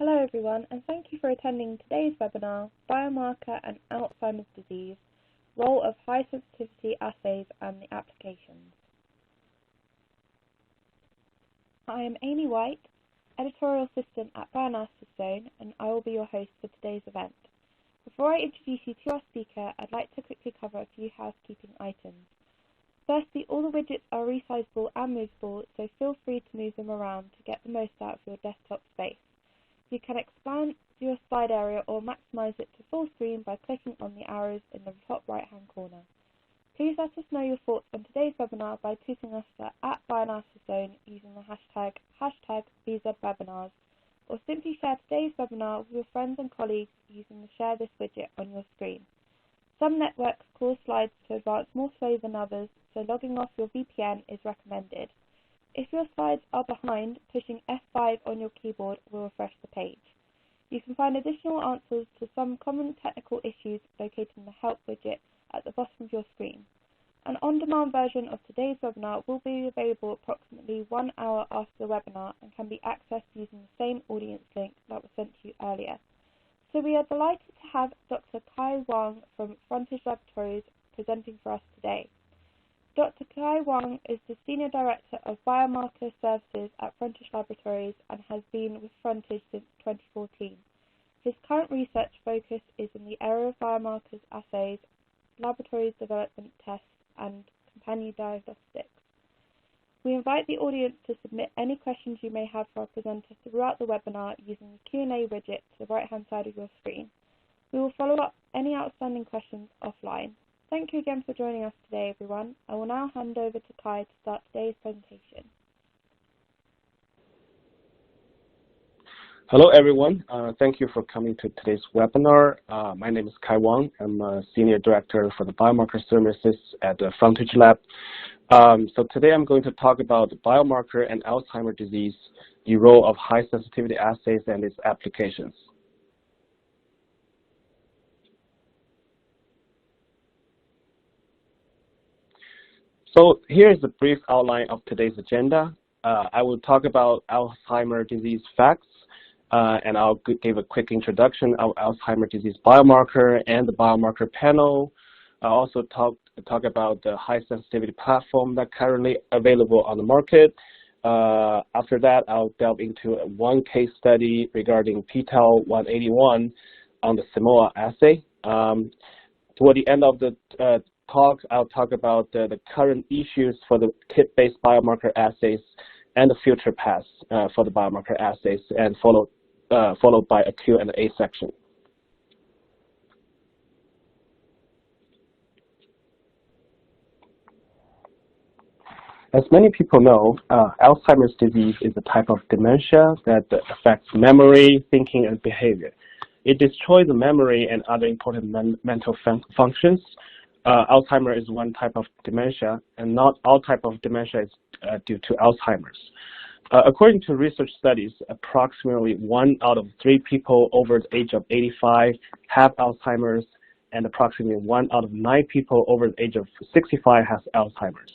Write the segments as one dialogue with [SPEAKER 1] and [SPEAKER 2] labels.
[SPEAKER 1] Hello everyone, and thank you for attending today's webinar, Biomarker and Alzheimer's Disease, Role of High Sensitivity Assays and the Applications. I am Amy White, Editorial Assistant at Biomarkers, and I will be your host for today's event. Before I introduce you to our speaker, I'd like to quickly cover a few housekeeping items. Firstly, all the widgets are resizable and movable, so feel free to move them around to get the most out of your desktop space. You can expand your slide area or maximize it to full screen by clicking on the arrows in the top right hand corner. Please let us know your thoughts on today's webinar by tweeting us at Biomarkers using the hashtag #VisaWebinars, or simply share today's webinar with your friends and colleagues using the Share This widget on your screen. Some networks cause slides to advance more slowly than others, so logging off your VPN is recommended. If your slides are behind, pushing F5 on your keyboard will refresh the page. You can find additional answers to some common technical issues located in the Help widget at the bottom of your screen. An on-demand version of today's webinar will be available approximately 1 hour after the webinar and can be accessed using the same audience link that was sent to you earlier. So we are delighted to have Dr. Kai Wang from Frontage Laboratories presenting for us today. Dr. Kai Wang is the Senior Director of Biomarker Services at Frontage Laboratories and has been with Frontage since 2014. His current research focus is in the area of biomarkers assays, laboratories development tests, and companion diagnostics. We invite the audience to submit any questions you may have for our presenter throughout the webinar using the Q&A widget to the right-hand side of your screen. We will follow up any outstanding questions offline. Thank you again for joining us today, everyone. I will now hand over to Kai to start today's presentation.
[SPEAKER 2] Hello, everyone. Thank you for coming to today's webinar. My name is Kai Wang. I'm a Senior Director for the Biomarker Services at Frontage Lab. So today I'm going to talk about biomarker and Alzheimer's disease, the role of high-sensitivity assays and its applications. So here is a brief outline of today's agenda. I will talk about Alzheimer's disease facts, and I'll give a quick introduction of Alzheimer's disease biomarker and the biomarker panel. I'll also talk about the high sensitivity platform that's currently available on the market. After that, I'll delve into one case study regarding p-tau 181 on the Simoa assay. Toward the end of the talk, I'll talk about the current issues for the kit-based biomarker assays and the future paths for the biomarker assays, and followed by a Q&A section. As many people know, Alzheimer's disease is a type of dementia that affects memory, thinking, and behavior. It destroys the memory and other important mental functions. Alzheimer's is one type of dementia, and not all type of dementia is due to Alzheimer's. According to research studies, approximately 1 out of 3 people over the age of 85 have Alzheimer's, and approximately 1 out of 9 people over the age of 65 has Alzheimer's.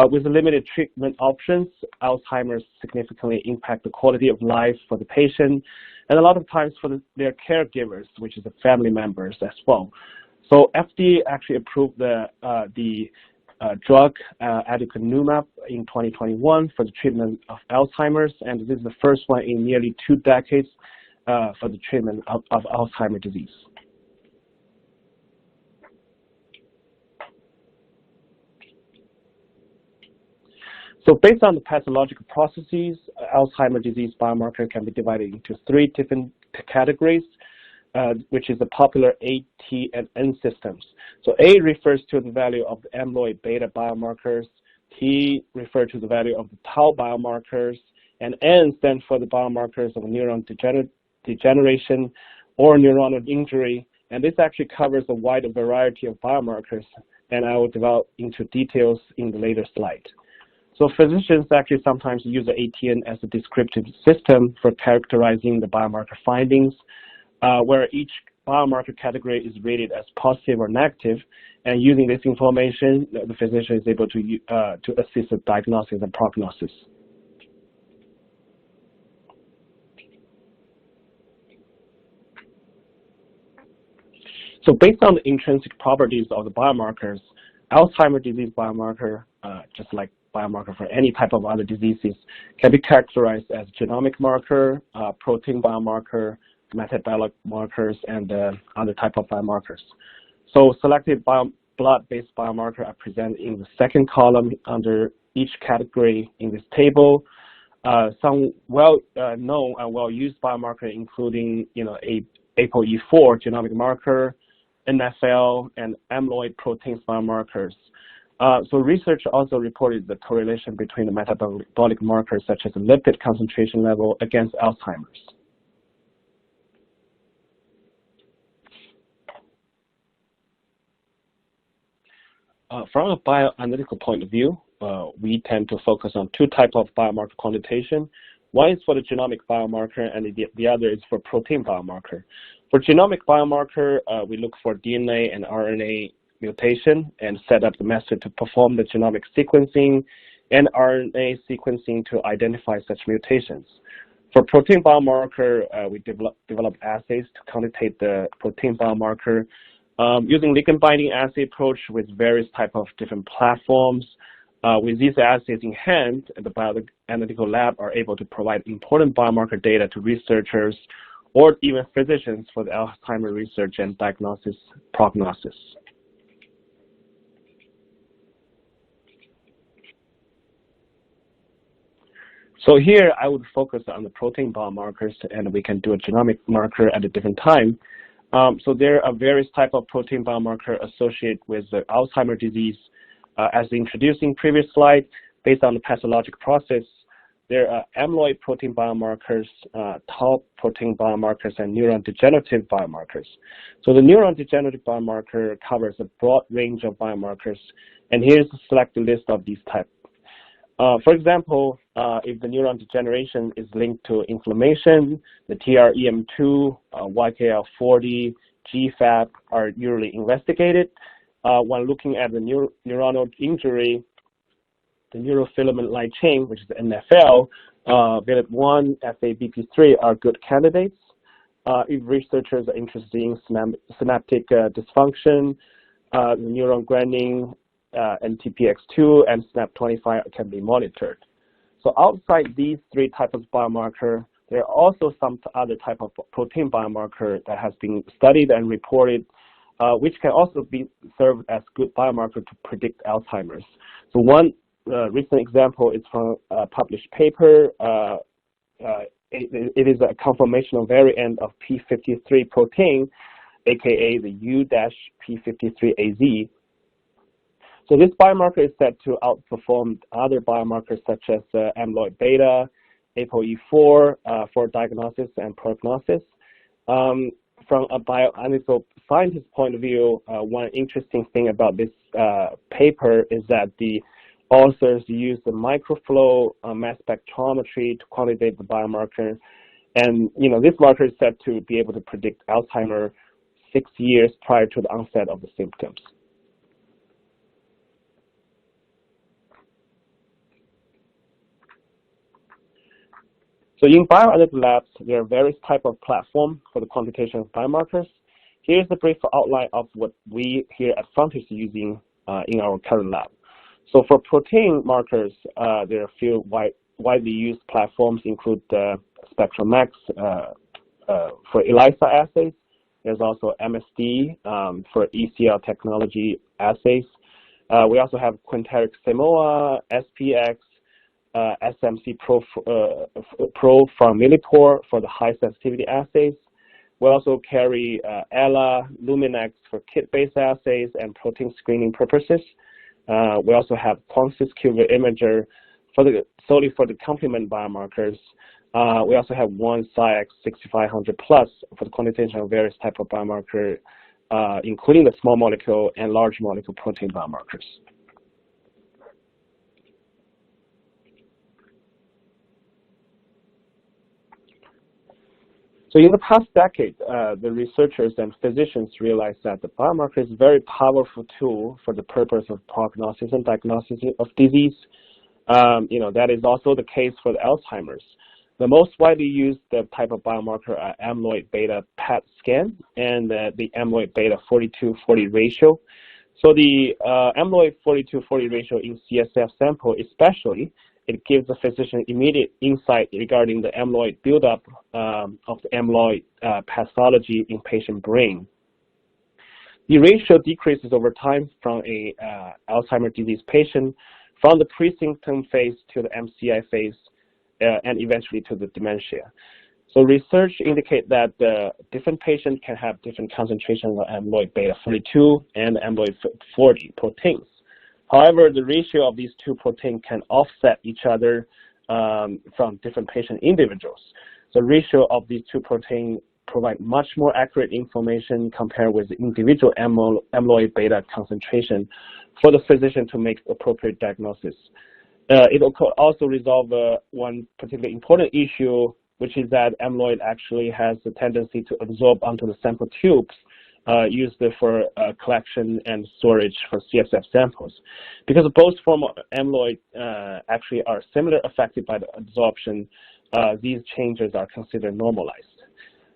[SPEAKER 2] With the limited treatment options, Alzheimer's significantly impact the quality of life for the patient, and a lot of times for their caregivers, which is the family members as well. So FDA actually approved the drug aducanumab in 2021 for the treatment of Alzheimer's, and this is the first one in nearly 2 decades for the treatment of Alzheimer's disease. So based on the pathological processes, Alzheimer's disease biomarker can be divided into 3 different categories, which is the popular A, T, and N systems. So A refers to the value of the amyloid beta biomarkers, T refers to the value of the tau biomarkers, and N stands for the biomarkers of neuron degeneration or neuronal injury. And this actually covers a wide variety of biomarkers, and I will develop into details in the later slide. So physicians actually sometimes use the ATN as a descriptive system for characterizing the biomarker findings, where each biomarker category is rated as positive or negative, and using this information, the physician is able to assist the diagnosis and prognosis. So based on the intrinsic properties of the biomarkers, Alzheimer's disease biomarker, just like biomarker for any type of other diseases, can be characterized as genomic marker, protein biomarker, metabolic markers, and other type of biomarkers. So selected blood-based biomarker are presented in the second column under each category in this table. Some well-known and well-used biomarker, including ApoE4 genomic marker, NFL, and amyloid proteins biomarkers. So research also reported the correlation between the metabolic markers such as the lipid concentration level against Alzheimer's. From a bioanalytical point of view, we tend to focus on two types of biomarker quantitation. One is for the genomic biomarker, and the other is for protein biomarker. For genomic biomarker, we look for DNA and RNA mutation and set up the method to perform the genomic sequencing and RNA sequencing to identify such mutations. For protein biomarker, we develop assays to quantitate the protein biomarker using ligand binding assay approach with various type of different platforms. With these assays in hand, the bioanalytical lab are able to provide important biomarker data to researchers or even physicians for the Alzheimer research and diagnosis prognosis. So here I would focus on the protein biomarkers, and we can do a genomic marker at a different time. So there are various types of protein biomarker associated with the Alzheimer's disease. As introduced in previous slide, based on the pathologic process, there are amyloid protein biomarkers, tau protein biomarkers, and neurodegenerative biomarkers. So the neurodegenerative biomarker covers a broad range of biomarkers, and here's a selected list of these types. For example, if the neuron degeneration is linked to inflammation, the TREM2, YKL40, GFAP are usually investigated. When looking at the neuronal injury, the neurofilament light chain, which is the NFL, VILT1, FABP3 are good candidates. If researchers are interested in synaptic dysfunction, the neuron grandin, NTPX2, and SNAP25 can be monitored. So outside these three types of biomarker, there are also some other type of protein biomarker that has been studied and reported, which can also be served as good biomarker to predict Alzheimer's. So one recent example is from a published paper. It is a conformational variant of P53 protein, aka the U-P53AZ. So this biomarker is said to outperform other biomarkers such as amyloid beta, ApoE4 for diagnosis and prognosis. From a bioanalytical scientist point of view, one interesting thing about this paper is that the authors use the microflow mass spectrometry to quantitate the biomarker. And this marker is said to be able to predict Alzheimer's 6 years prior to the onset of the symptoms. So in bioanalytical labs, there are various types of platforms for the quantitation of biomarkers. Here's a brief outline of what we here at Frontage are using in our current lab. So for protein markers, there are a few widely used platforms, include SpectrumX for ELISA assays. There's also MSD for ECL technology assays. We also have Quanterix Simoa, SPX, SMC Pro from Millipore for the high sensitivity assays. We also carry Ella, Luminex for kit-based assays and protein screening purposes. We also have Quantis QV Imager solely for the complement biomarkers. We also have one SciX 6500 Plus for the quantitation of various types of biomarkers, including the small molecule and large molecule protein biomarkers. So in the past decade, the researchers and physicians realized that the biomarker is a very powerful tool for the purpose of prognosis and diagnosis of disease. That is also the case for the Alzheimer's. The most widely used type of biomarker are amyloid beta PET scan and the amyloid beta 42/40 ratio. So the amyloid 42/40 ratio in CSF sample especially, it gives the physician immediate insight regarding the amyloid buildup of the amyloid pathology in patient brain. The ratio decreases over time from a Alzheimer's disease patient from the pre-symptom phase to the MCI phase and eventually to the dementia. So research indicates that different patients can have different concentrations of amyloid beta 42 and amyloid 40 proteins. However, the ratio of these two proteins can offset each other from different patient individuals. The ratio of these two proteins provide much more accurate information compared with the individual amyloid beta concentration for the physician to make appropriate diagnosis. It will also resolve one particularly important issue, which is that amyloid actually has a tendency to absorb onto the sample tubes used for collection and storage for CSF samples. Because both forms of amyloid actually are similarly affected by the absorption, these changes are considered normalized.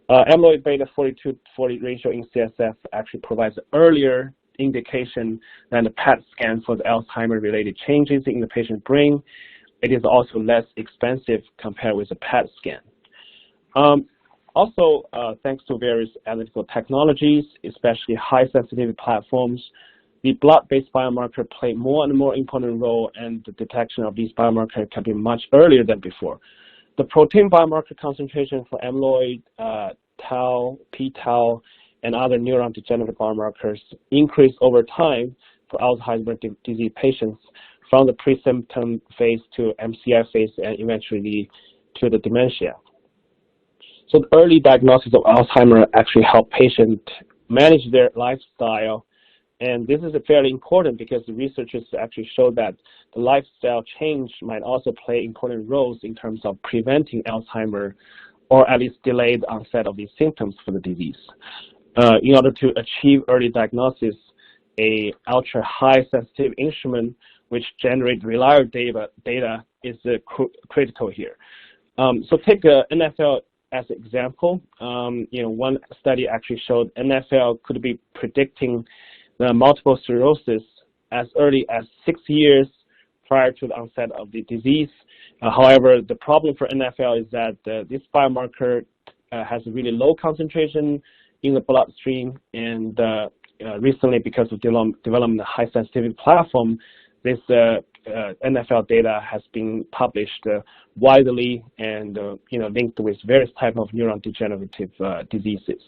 [SPEAKER 2] Amyloid beta 42/40 ratio in CSF actually provides an earlier indication than the PET scan for the Alzheimer-related changes in the patient's brain. It is also less expensive compared with the PET scan. Also, thanks to various analytical technologies, especially high-sensitivity platforms, the blood-based biomarker play more and more important role, and the detection of these biomarkers can be much earlier than before. The protein biomarker concentration for amyloid, tau, p-tau, and other neurodegenerative biomarkers increase over time for Alzheimer's disease patients from the pre-symptom phase to MCI phase and eventually to the dementia. So the early diagnosis of Alzheimer's actually help patients manage their lifestyle, and this is fairly important because the researchers actually show that the lifestyle change might also play important roles in terms of preventing Alzheimer's or at least delayed onset of these symptoms for the disease. In order to achieve early diagnosis, a ultra-high sensitive instrument which generates reliable data is critical here. So take NFL as an example. One study actually showed NFL could be predicting the multiple sclerosis as early as 6 years prior to the onset of the disease. However, the problem for NFL is that this biomarker has a really low concentration in the bloodstream, and recently, because of development of high sensitivity platform, this NFL data has been published widely and linked with various types of neurodegenerative diseases.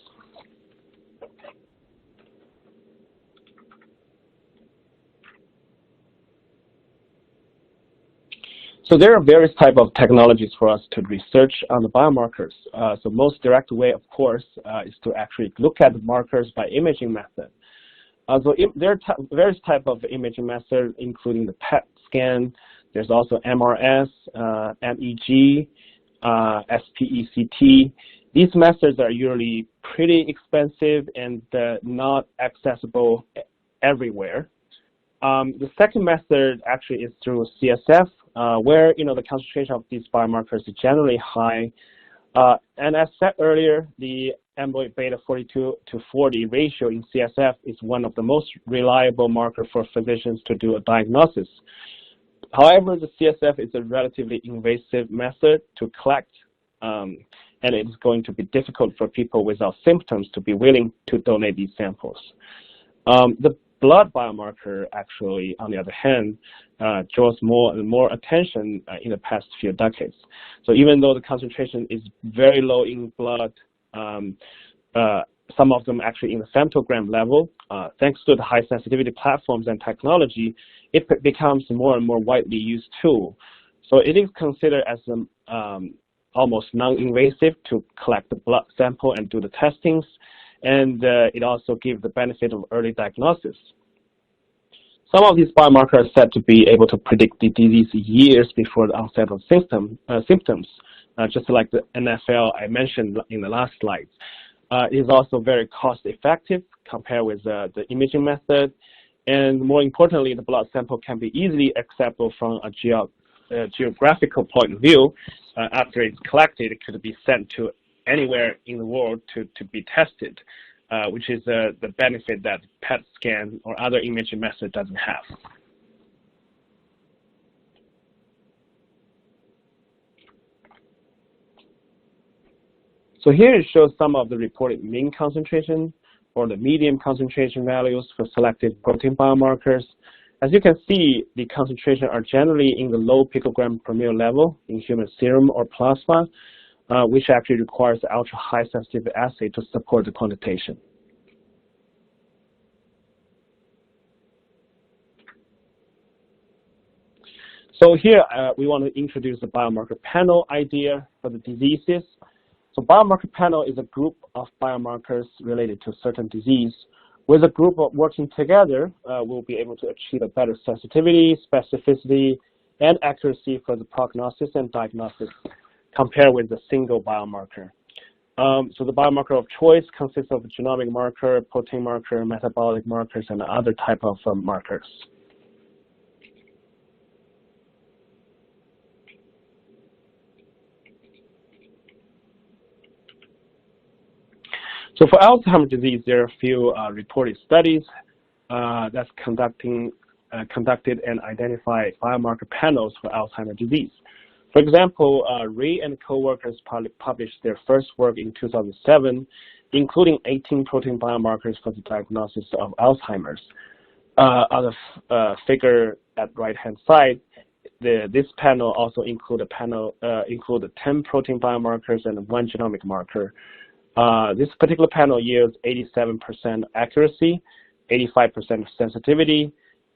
[SPEAKER 2] So there are various types of technologies for us to research on the biomarkers. So most direct way, of course, is to actually look at the markers by imaging method. So there are various types of imaging methods, including the PET scan. There's also MRS, MEG, SPECT. These methods are usually pretty expensive and not accessible everywhere. The second method actually is through CSF, where the concentration of these biomarkers is generally high. And as said earlier, the amyloid beta 42/40 ratio in CSF is one of the most reliable markers for physicians to do a diagnosis. However, the CSF is a relatively invasive method to collect, and it is going to be difficult for people without symptoms to be willing to donate these samples. The blood biomarker actually, on the other hand, draws more and more attention in the past few decades. So even though the concentration is very low in blood, some of them actually in the femtogram level, thanks to the high sensitivity platforms and technology, it becomes more and more widely used tool. So it is considered as almost non-invasive to collect the blood sample and do the testings, and it also gives the benefit of early diagnosis. Some of these biomarkers are said to be able to predict the disease years before the onset of symptoms, just like the NFL I mentioned in the last slide. It is also very cost-effective compared with the imaging method, and more importantly, the blood sample can be easily accessible from a geographical point of view, after it's collected, it could be sent to anywhere in the world to be tested, which is the benefit that PET scan or other imaging method doesn't have. So here it shows some of the reported mean concentration or the medium concentration values for selected protein biomarkers. As you can see, the concentration are generally in the low picogram per ml level in human serum or plasma, which actually requires ultra-high sensitivity assay to support the quantitation. So here we want to introduce the biomarker panel idea for the diseases. So biomarker panel is a group of biomarkers related to a certain disease. With a group of working together, we'll be able to achieve a better sensitivity, specificity, and accuracy for the prognosis and diagnostics compared with a single biomarker. So the biomarker of choice consists of a genomic marker, protein marker, metabolic markers, and other type of markers. So for Alzheimer's disease, there are a few reported studies that's conducted and identify biomarker panels for Alzheimer's disease. For example, Ray and co-workers published their first work in 2007, including 18 protein biomarkers for the diagnosis of Alzheimer's. On the figure at right-hand side, this panel also included 10 protein biomarkers and 1 genomic marker. This particular panel yields 87% accuracy, 85% sensitivity,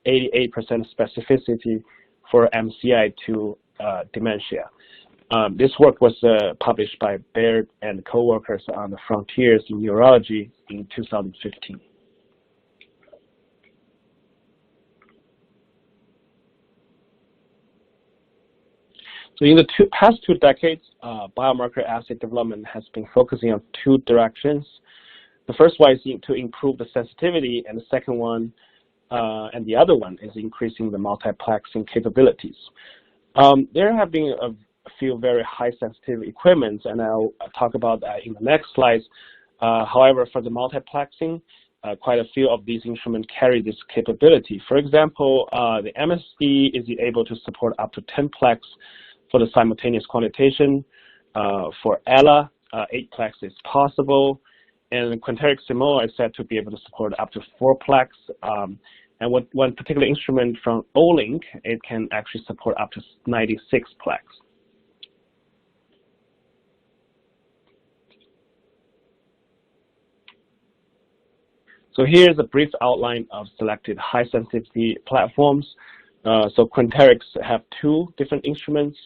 [SPEAKER 2] 88% specificity for MCI to dementia. This work was published by Baird and co-workers on the Frontiers in Neurology in 2015. So in the past 2 decades, biomarker assay development has been focusing on 2 directions. The first one is to improve the sensitivity, and the second one, and the other one, is increasing the multiplexing capabilities. There have been a few very high sensitivity equipments, and I'll talk about that in the next slides. However, for the multiplexing, quite a few of these instruments carry this capability. For example, the MSD is able to support up to 10-plex for the simultaneous quantitation. For ELA, 8-plex is possible, and Quanterix Simoa is said to be able to support up to 4-plex. And one particular instrument from Olink, it can actually support up to 96-plex. So here's a brief outline of selected high sensitivity platforms. So Quanterix have 2 different instruments.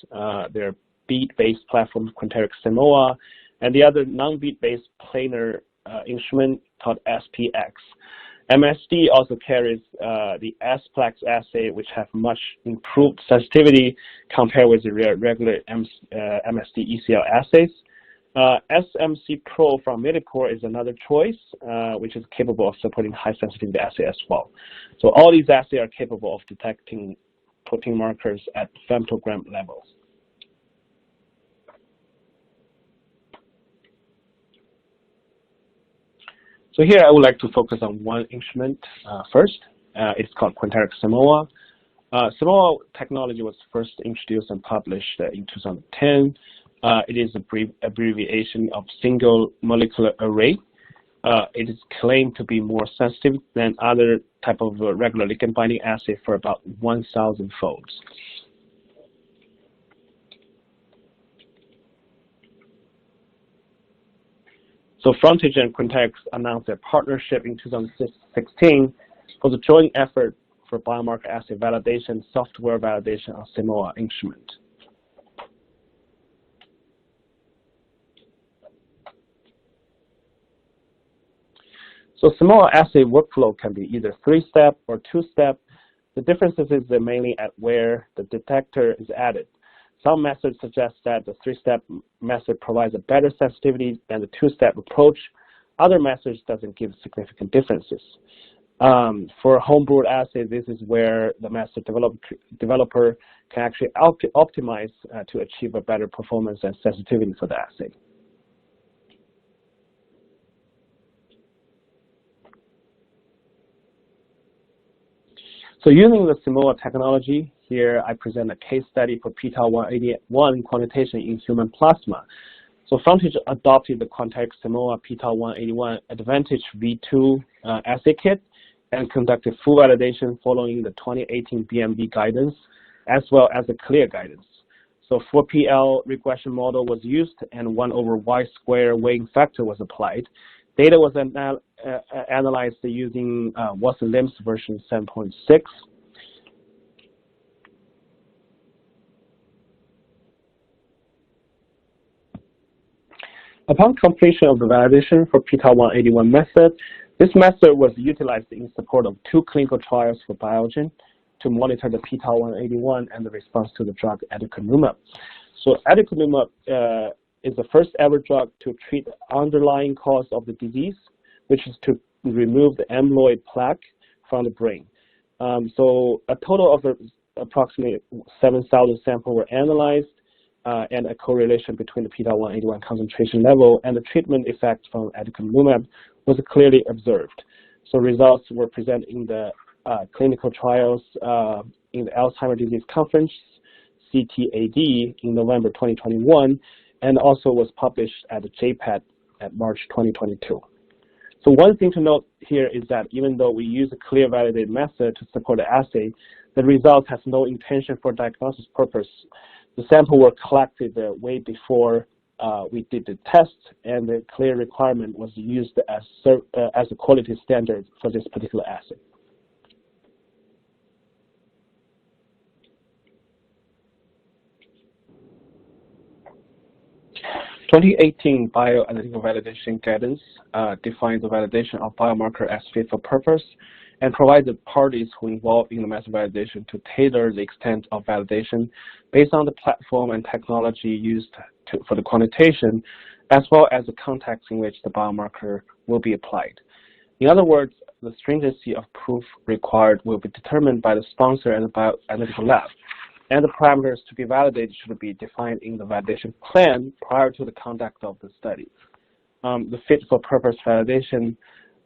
[SPEAKER 2] They're bead-based platforms, Quanterix Simoa, and the other non-bead-based planar instrument called SPX. MSD also carries the S-plex assay, which have much improved sensitivity compared with the regular MSD ECL assays. SMC Pro from Millipore is another choice, which is capable of supporting high sensitivity assay as well. So all these assays are capable of detecting protein markers at femtogram levels. So here I would like to focus on one instrument first. It's called Quanterix Simoa. Simoa technology was first introduced and published in 2010. It is an abbreviation of single molecular array. It is claimed to be more sensitive than other type of regular ligand binding assay for about 1,000 folds. So Frontage and Quanterix announced their partnership in 2016 for the joint effort for biomarker assay validation, software validation of Simoa instrument. So Simoa assay workflow can be either 3-step or 2-step. The differences is mainly at where the detector is added. Some methods suggest that the 3-step method provides a better sensitivity than the 2-step approach. Other methods doesn't give significant differences. For homebrewed assay, this is where the master developer can actually optimize to achieve a better performance and sensitivity for the assay. So using the Simoa technology, here I present a case study for p-tau181 quantitation in human plasma. So Frontage adopted the Quantix Simoa p-tau181 Advantage V2 assay kit and conducted full validation following the 2018 BMV guidance, as well as the CLEAR guidance. So 4PL regression model was used and 1/y² weighing factor was applied. Data was analyzed using Watson-LIMS version 7.6. Upon completion of the validation for p-tau181 method, this method was utilized in support of 2 clinical trials for Biogen to monitor the p-tau181 and the response to the drug aducanumab. So aducanumab is the first ever drug to treat the underlying cause of the disease, which is to remove the amyloid plaque from the brain. So a total of approximately 7,000 samples were analyzed, and a correlation between the p-tau181 concentration level and the treatment effect from aducanumab was clearly observed. So results were presented in the clinical trials in the Alzheimer Disease Conference, CTAD, in November 2021, and also was published at the JPAD at March 2022. So one thing to note here is that even though we use a clear validated method to support the assay, the result has no intention for diagnosis purpose. The sample were collected way before we did the test, and the clear requirement was used as a quality standard for this particular assay. 2018 bioanalytical validation guidance defines the validation of biomarker as fit for purpose and provides the parties who involved in the method validation to tailor the extent of validation based on the platform and technology used for the quantitation, as well as the context in which the biomarker will be applied. In other words, the stringency of proof required will be determined by the sponsor and the bioanalytical lab, and the parameters to be validated should be defined in the validation plan prior to the conduct of the study. The fit for purpose validation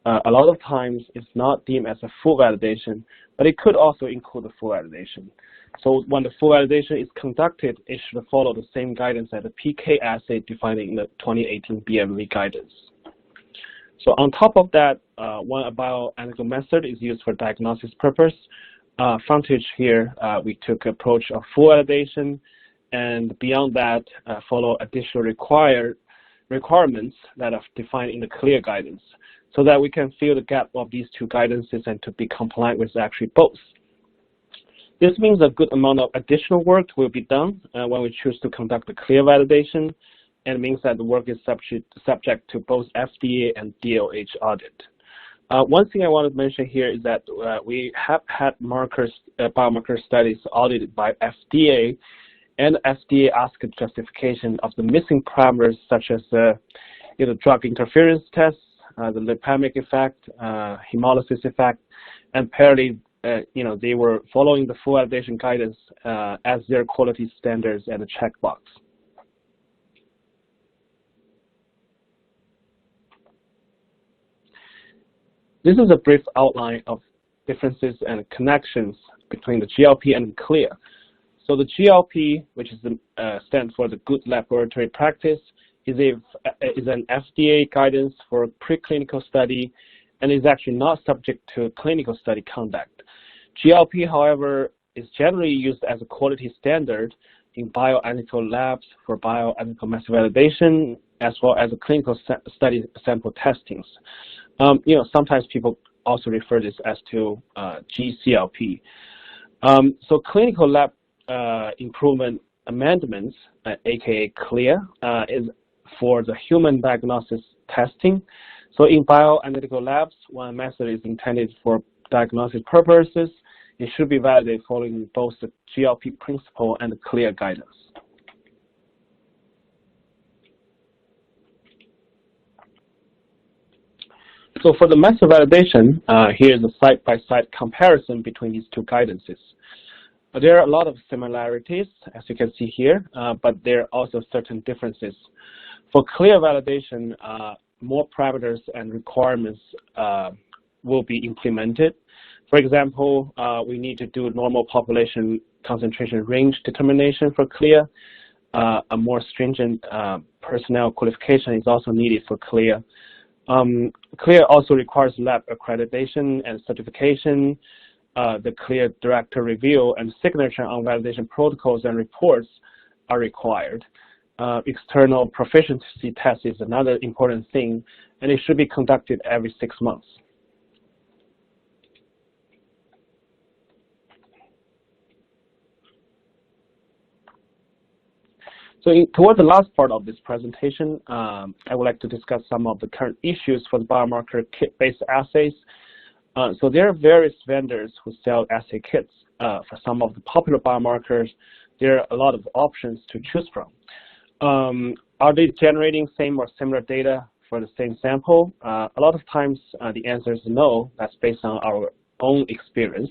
[SPEAKER 2] a lot of times is not deemed as a full validation, but it could also include the full validation. So when the full validation is conducted, it should follow the same guidance as the PK assay defined in the 2018 BMV guidance. So on top of that, one bioanalytical method is used for diagnostics purpose. Frontage here, we took approach of full validation, and beyond that, follow additional requirements that are defined in the CLEAR guidance, so that we can fill the gap of these two guidances and to be compliant with actually both. This means a good amount of additional work will be done when we choose to conduct the CLEAR validation, and it means that the work is subject to both FDA and DOH audit. One thing I want to mention here is that we have had biomarker studies audited by FDA, and FDA asked justification of the missing parameters such as the drug interference tests, the lipemic effect, hemolysis effect, and apparently they were following the full validation guidance as their quality standards and a checkbox. This is a brief outline of differences and connections between the GLP and CLEAR. So the GLP, which is stands for the Good Laboratory Practice, is an FDA guidance for preclinical study and is actually not subject to clinical study conduct. GLP, however, is generally used as a quality standard in bioanalytical labs for bioanalytical method validation, as well as a clinical study sample testings. Sometimes people also refer this as to GCLP. So clinical lab improvement amendments, aka CLEAR, is for the human diagnosis testing. So in bioanalytical labs, when a method is intended for diagnostic purposes, it should be validated following both the GLP principle and the CLEAR guidance. So for the method validation, here's a side-by-side comparison between these two guidances. There are a lot of similarities, as you can see here, but there are also certain differences. For clear validation, more parameters and requirements will be implemented. For example, we need to do normal population concentration range determination for clear. A more stringent personnel qualification is also needed for clear. CLEAR also requires lab accreditation and certification. The CLEAR director review and signature on validation protocols and reports are required. External proficiency test is another important thing, and it should be conducted every 6 months. So toward the last part of this presentation, I would like to discuss some of the current issues for the biomarker kit-based assays. So there are various vendors who sell assay kits. For some of the popular biomarkers, there are a lot of options to choose from. Are they generating same or similar data for the same sample? A lot of times the answer is no. That's based on our own experience.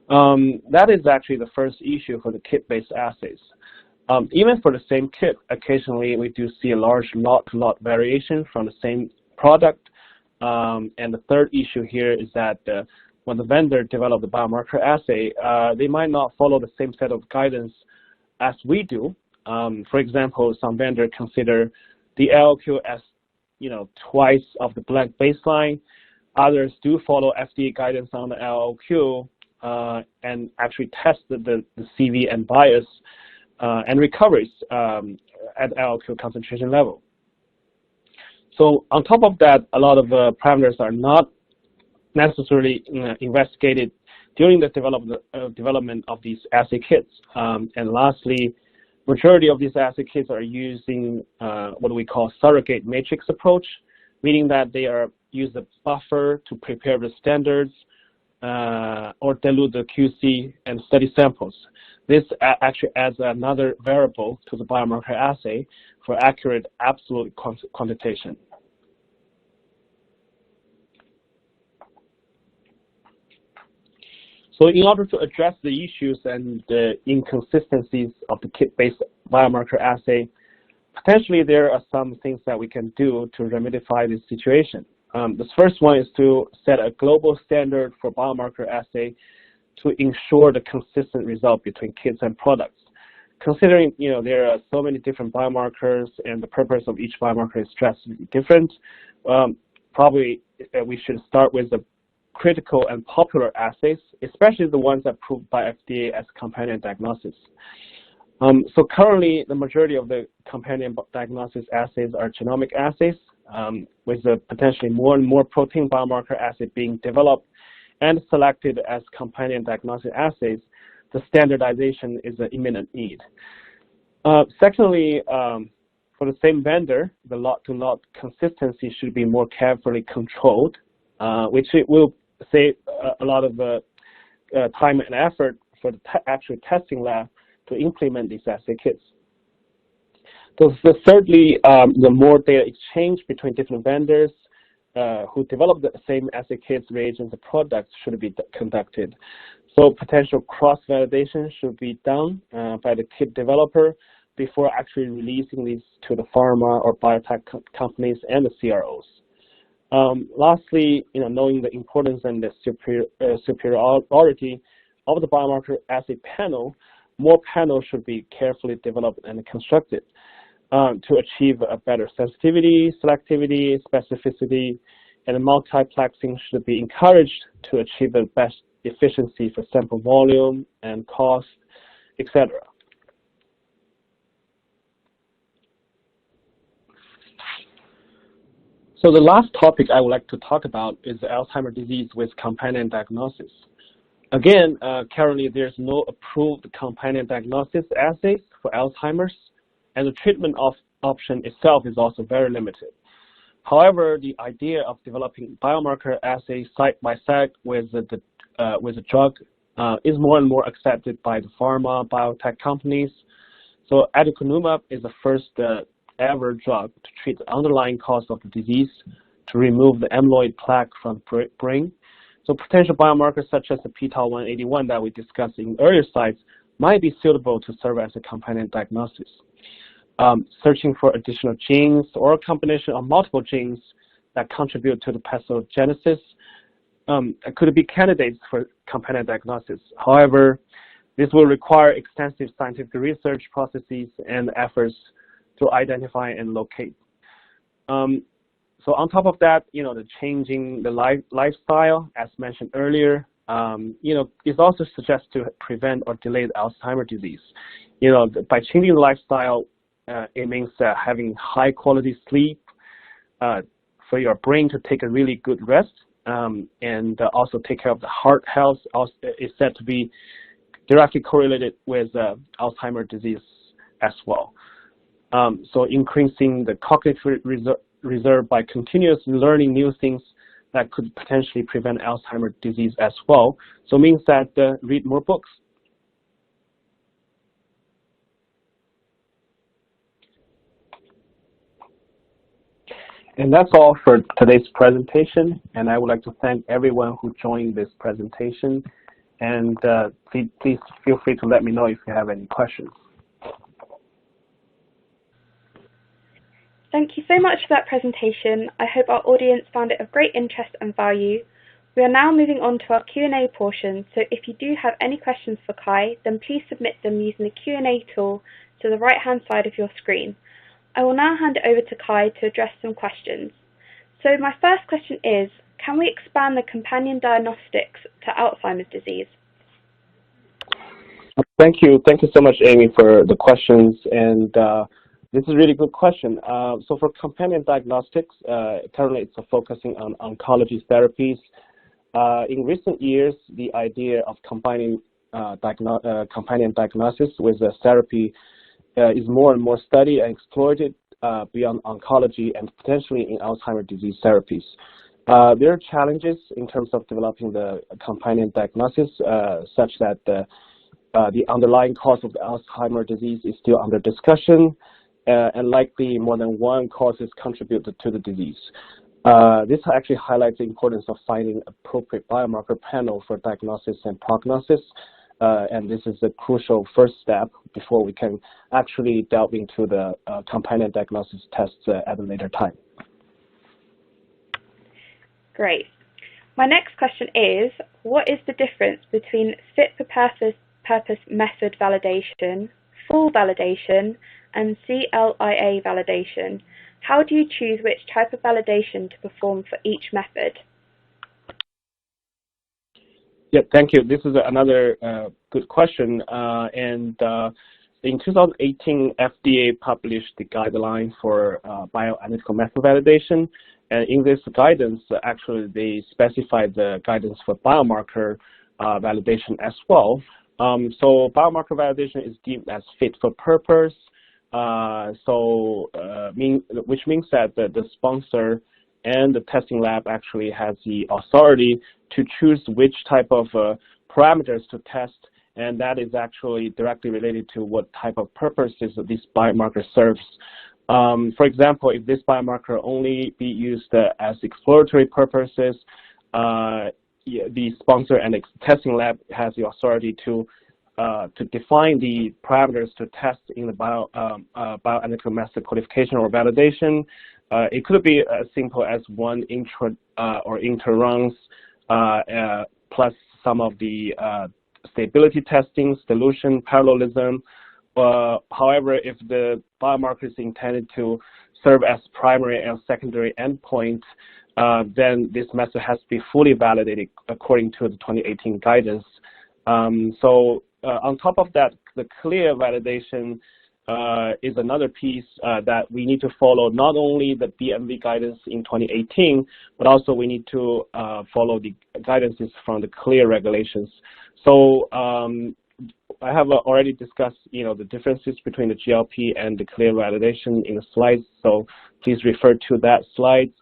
[SPEAKER 2] That is actually the first issue for the kit-based assays. Even for the same kit, occasionally we do see a large lot-to-lot variation from the same product. And the third issue here is that when the vendor develops the biomarker assay, they might not follow the same set of guidance as we do. For example, some vendors consider the LLQ as twice of the blank baseline. Others do follow FDA guidance on the LLQ and actually test the CV and bias and recoveries at LLQ concentration level. So on top of that, a lot of parameters are not necessarily investigated during the development of these assay kits. And lastly, majority of these assay kits are using what we call surrogate matrix approach, meaning that they use a buffer to prepare the standards or dilute the QC and study samples. This actually adds another variable to the biomarker assay for accurate absolute quantitation. So in order to address the issues and the inconsistencies of the kit-based biomarker assay, potentially there are some things that we can do to remedify this situation. The first one is to set a global standard for biomarker assay to ensure the consistent result between kits and products. Considering there are so many different biomarkers and the purpose of each biomarker is drastically different, probably we should start with the critical and popular assays, especially the ones approved by FDA as companion diagnostics. So currently, the majority of the companion diagnostics assays are genomic assays, with potentially more and more protein biomarker assay being developed and selected as companion diagnostic assays. The standardization is an imminent need. Secondly, for the same vendor, the lot-to-lot consistency should be more carefully controlled, which it will save a lot of time and effort for the actual testing lab to implement these assay kits. So thirdly, the more data exchange between different vendors who develop the same assay kits, reagents, and products should be conducted. So potential cross-validation should be done by the kit developer before actually releasing these to the pharma or biotech companies and the CROs. Lastly, knowing the importance and the superiority of the biomarker assay panel, more panels should be carefully developed and constructed to achieve a better sensitivity, selectivity, specificity, and multiplexing should be encouraged to achieve the best efficiency for sample volume and cost, etc. So the last topic I would like to talk about is Alzheimer's disease with companion diagnosis. Again, currently there's no approved companion diagnosis assays for Alzheimer's, and the treatment option itself is also very limited. However, the idea of developing biomarker assays side by side with a drug is more and more accepted by the pharma, biotech companies. So aducanumab is the first ever drug to treat the underlying cause of the disease, to remove the amyloid plaque from brain. So potential biomarkers such as the p-tau181 that we discussed in earlier slides might be suitable to serve as a companion diagnosis. Searching for additional genes or a combination of multiple genes that contribute to the pathogenesis could be candidates for companion diagnosis. However, this will require extensive scientific research processes and efforts to identify and locate. So on top of that, the changing the lifestyle, as mentioned earlier, is also suggests to prevent or delay the Alzheimer's disease. By changing the lifestyle, it means having high quality sleep for your brain to take a really good rest, and also take care of the heart health. Also, is said to be directly correlated with Alzheimer's disease as well. So increasing the cognitive reserve by continuously learning new things that could potentially prevent Alzheimer's disease as well. So it means that read more books. And that's all for today's presentation. And I would like to thank everyone who joined this presentation. And please feel free to let me know if you have any questions.
[SPEAKER 1] Thank you so much for that presentation. I hope our audience found it of great interest and value. We are now moving on to our Q&A portion, so if you do have any questions for Kai, then please submit them using the Q&A tool to the right-hand side of your screen. I will now hand it over to Kai to address some questions. So my first question is, can we expand the companion diagnostics to Alzheimer's disease?
[SPEAKER 2] Thank you so much, Amy, for the questions. And this is a really good question. So for companion diagnostics, currently it's focusing on oncology therapies. In recent years, the idea of combining companion diagnosis with therapy is more and more studied and exploited beyond oncology and potentially in Alzheimer's disease therapies. There are challenges in terms of developing the companion diagnosis, such that the underlying cause of the Alzheimer's disease is still under discussion, and likely more than one causes contributed to the disease. This actually highlights the importance of finding appropriate biomarker panel for diagnosis and prognosis, and this is a crucial first step before we can actually delve into the companion diagnosis tests at a later time.
[SPEAKER 1] Great. My next question is, what is the difference between fit-for-purpose method validation, full validation, and CLIA validation? How do you choose which type of validation to perform for each method?
[SPEAKER 2] Yeah, thank you. This is another good question. In 2018, FDA published the guideline for bioanalytical method validation. And in this guidance, actually, they specified the guidance for biomarker validation as well. So biomarker validation is deemed as fit for purpose, which means that the sponsor and the testing lab actually has the authority to choose which type of parameters to test, and that is actually directly related to what type of purposes this biomarker serves. For example, if this biomarker only be used as exploratory purposes, the sponsor and testing lab has the authority to define the parameters to test in the bioanalytical method qualification or validation. It could be as simple as one intra or interruns plus some of the stability testing, dilution, parallelism. However, if the biomarker is intended to serve as primary and secondary endpoint, then this method has to be fully validated according to the 2018 guidance. On top of that, the clear validation is another piece that we need to follow, not only the BMV guidance in 2018, but also we need to follow the guidances from the clear regulations. So I have already discussed, the differences between the GLP and the clear validation in the slides. So please refer to that slide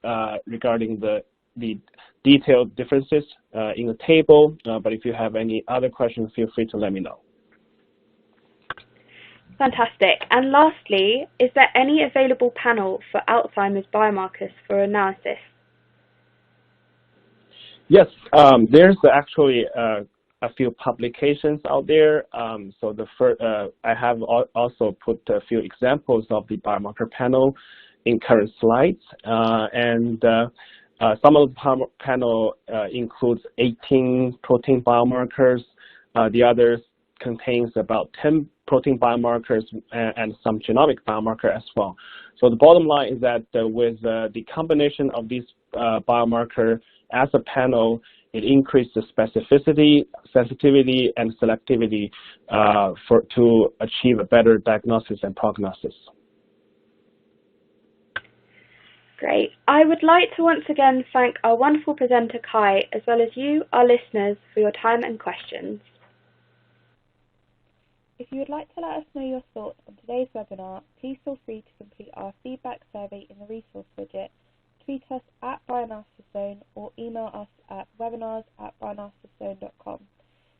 [SPEAKER 2] regarding the detailed differences in the table. But if you have any other questions, feel free to let me know.
[SPEAKER 1] Fantastic. And lastly, is there any available panel for Alzheimer's biomarkers for analysis?
[SPEAKER 2] Yes, there's actually a few publications out there. So the first, I have also put a few examples of the biomarker panel in current slides, and some of the panel includes 18 protein biomarkers. The others contains about 10 protein biomarkers and some genomic biomarker as well. So the bottom line is that with the combination of these biomarker as a panel, it increased the specificity, sensitivity, and selectivity to achieve a better diagnosis and prognosis.
[SPEAKER 1] Great. I would like to once again thank our wonderful presenter Kai, as well as you, our listeners, for your time and questions. If you would like to let us know your thoughts on today's webinar, please feel free to complete our feedback survey in the resource widget, tweet us at BiomarkersZone, or email us at webinars@biomarkerszone.com.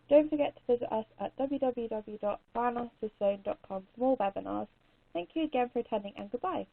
[SPEAKER 1] Don't forget to visit us at www.biomarkerszone.com for more webinars. Thank you again for attending, and goodbye.